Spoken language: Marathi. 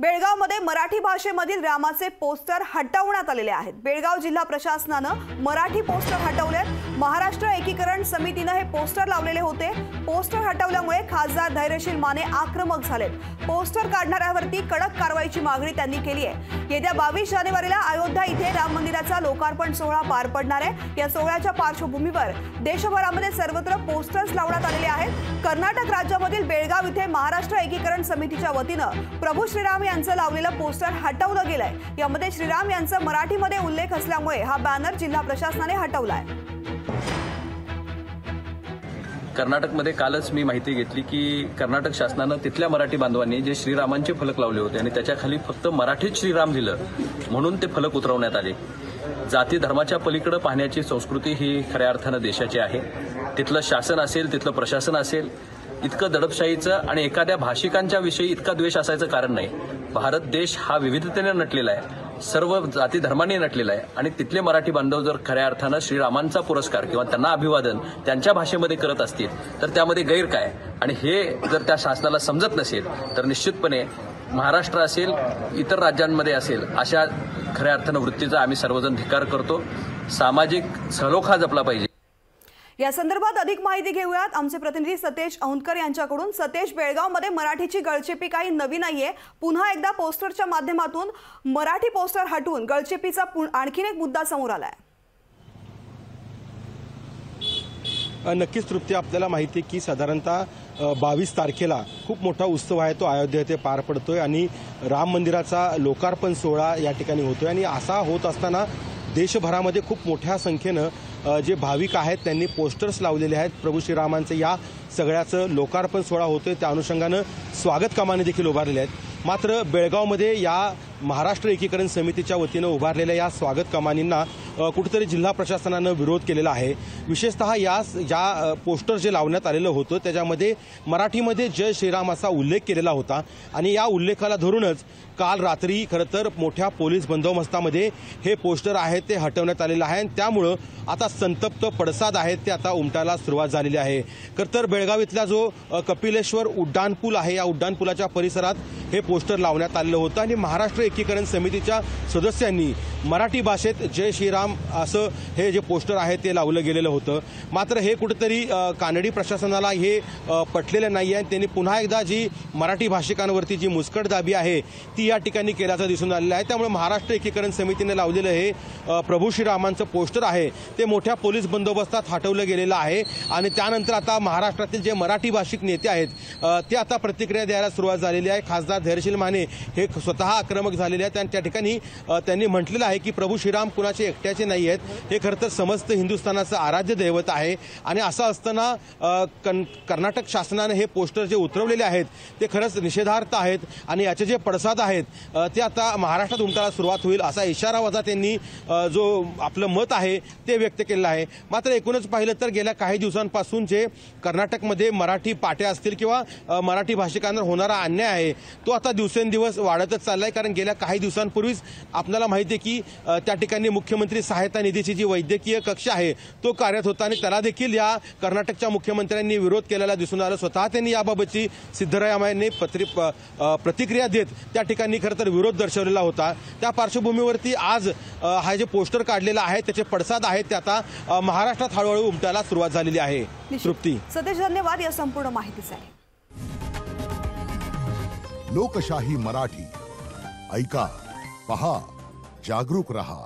बेळगावमध्ये मराठी भाषेमधील रामाचे पोस्टर हटवण्यात आलेले आहेत। बेळगाव जिल्हा प्रशासनाने मराठी पोस्टर हटवलेत। महाराष्ट्र एकीकरण समितीने हे पोस्टर लावलेले होते। पोस्टर हटवल्यामुळे खासदार धैर्यशील माने आक्रमक झालेत। पोस्टर काढणाऱ्यांवरती कडक कारवाईची मागणी त्यांनी केली आहे। येत्या 22 जानेवारीला अयोध्या इथे राम मंदिराचा लोकार्पण सोहळा पार पडणार आहे। या सोहळ्याच्या पार्श्वभूमीवर देशभरामध्ये सर्वत्र पोस्टर्स लावण्यात आलेले आहेत। कर्नाटक राज्यामधील बेळगाव इथे महाराष्ट्र एकीकरण समितीच्या वतीने प्रभू श्रीराम यांचं लावलेलं पोस्टर हटवलं गेलंय। यामध्ये श्रीराम यांचा मराठीमध्ये उल्लेख असल्यामुळे हा बॅनर जिल्हा प्रशासनाने हटवलाय। कर्नाटकमध्ये कालच मी माहिती घेतली की कर्नाटक शासनाने तिथल्या मराठी बांधवांनी जे श्रीरामांचे फलक लावले होते आणि त्याच्या खाली फक्त मराठीत श्रीराम लिहिलं म्हणून ते फलक उतरवण्यात आले। जाती धर्माच्या पलीकडे पाहण्याची संस्कृती ही खऱ्या अर्थाने देशाची आहे। तिथलं शासन असेल, तिथलं प्रशासन असेल, इतकं दडपशाहीचं आणि एखाद्या भाषिकांच्या विषयी इतका द्वेष असायचं कारण नाही। भारत देश हा विविधतेने नटलेला आहे, सर्व जाती धर्मांनी नटलेला आहे आणि तिथले मराठी बांधव जर खऱ्या अर्थानं श्रीरामांचा पुरस्कार किंवा त्यांना अभिवादन त्यांच्या भाषेमध्ये करत असतील तर त्यामध्ये गैर काय? आणि हे जर त्या शासनाला समजत नसेल तर निश्चितपणे महाराष्ट्र असेल, इतर राज्यांमध्ये असेल, अशा खऱ्या अर्थानं वृत्तीचा आम्ही सर्वजण धिक्कार करतो। सामाजिक सलोखा जपला पाहिजे। या संदर्भात अधिक माहिती घेऊयात आमचे प्रतिनिधी सतेज औंधकर यांच्याकडून। सतेज, बेळगावमध्ये मराठीची गळचेपी काही नवी नाहीये। पुन्हा एकदा पोस्टरच्या माध्यमातून मराठी पोस्टर हटवून गळचेपीचा आणखीन एक मुद्दा समोर आलाय। नक्कीच तृप्ती, आपल्याला माहिती आहे की साधारणतः 22 तारखेला खूप मोठा उत्सव आहे, तो अयोध्या येथे पार पडतोय आणि राम मंदिराचा लोकार्पण सोहळा या ठिकाणी होतोय आणि असा होत असताना देशभरामध्ये खूप मोठ्या संख्येनं जे भाविक आहेत त्यांनी पोस्टर्स लावलेले आहेत। प्रभू श्रीरामांचं या सगळ्याचं लोकार्पण सोहळा होतोय त्या अनुषंगानं स्वागत कामाने देखील उभारलेले आहेत। मात्र बेळगावमध्ये या महाराष्ट्र एकीकरण समितीच्या वतीनं उभारलेल्या या स्वागत कमानींना कुठेतरी जिल्हा प्रशासनानं विरोध केलेला आहे। विशेषतः या पोस्टर जे लावण्यात आलेलं होतं त्याच्यामध्ये मराठीमध्ये जय श्रीराम असा उल्लेख केलेला होता आणि या उल्लेखाला धरूनच काल रात्री खरं तर मोठ्या पोलीस बंदोबस्तामध्ये हे पोस्टर आहे ते हटवण्यात आलेलं आहे आणि त्यामुळं आता संतप्त पडसाद आहेत ते आता उमटायला सुरुवात झालेली आहे। खरं तर बेळगाव इथला जो कपिलेश्वर उड्डाणपूल आहे या उड्डाणपुलाच्या परिसरात हे पोस्टर लावण्यात आलेलं होतं आणि महाराष्ट्र एकीकरण समितीच्या सदस्यांनी मराठी भाषेत जय श्रीराम असं हे जे पोस्टर आहे ते लावलं गेलेलं होतं। मात्र हे कुठेतरी कानडी प्रशासनाला हे पटलेलं नाही आहे। त्यांनी पुन्हा एकदा जी मराठी भाषिकांवरती जी मुस्कटदाबी आहे ती या ठिकाणी केल्याचं दिसून आलेलं आहे। त्यामुळे महाराष्ट्र एकीकरण समितीने लावलेलं हे प्रभू श्रीरामांचं पोस्टर आहे ते मोठ्या पोलीस बंदोबस्तात हटवलं गेलेलं आहे आणि त्यानंतर आता महाराष्ट्रातील जे मराठी भाषिक नेते आहेत ते आता प्रतिक्रिया द्यायला सुरुवात झालेली आहे। खासदार धैर्यशील माने हे स्वतः आक्रमक झालेले आहेत आणि त्या ठिकाणी त्यांनी म्हटलेलं आहे की प्रभू श्रीराम कुणाचे एकट्याचे नाही आहेत, हे खरं तर समस्त हिंदुस्थानाचं आराध्य दैवत आहे आणि असं असताना कर्नाटक शासनाने हे पोस्टर जे उतरवलेले आहेत ते खरंच निषेधार्थ आहेत आणि याचे जे पडसाद आहेत ते आता महाराष्ट्रात उमटायला सुरुवात होईल असा इशारा वजा त्यांनी जो आपलं मत आहे ते व्यक्त केलेलं आहे। मात्र एकूणच पाहिलं तर गेल्या काही दिवसांपासून जे कर्नाटकमध्ये मराठी पाट्या असतील किंवा मराठी भाषिकांवर होणारा अन्याय आहे तो आता दिवसेंदिवस वाढतच चाललाय। कारण गेल्या काही दिवसांपूर्वीच आपल्याला माहिती आहे की त्या ठिकाणी मुख्यमंत्री सहायता निधीची जी वैद्यकीय कक्ष आहे तो कार्यरत होता आणि त्याला देखील या कर्नाटकच्या मुख्यमंत्र्यांनी विरोध केलेला दिसून आला। स्वतः त्यांनी याबाबतची सिद्धरामय्यांनी प्रतिक्रिया देत त्या ठिकाणी खरं तर विरोध दर्शवलेला होता। त्या पार्श्वभूमीवरती आज हा जे पोस्टर काढलेला आहे त्याचे पडसाद आहेत ते आता महाराष्ट्रात हळूहळू उमटायला सुरुवात झालेली आहे। तृप्ती, सतेज, धन्यवाद या संपूर्ण माहितीसाठी। लोकशाही मराठी ऐका, पहा, जागरूक रहा।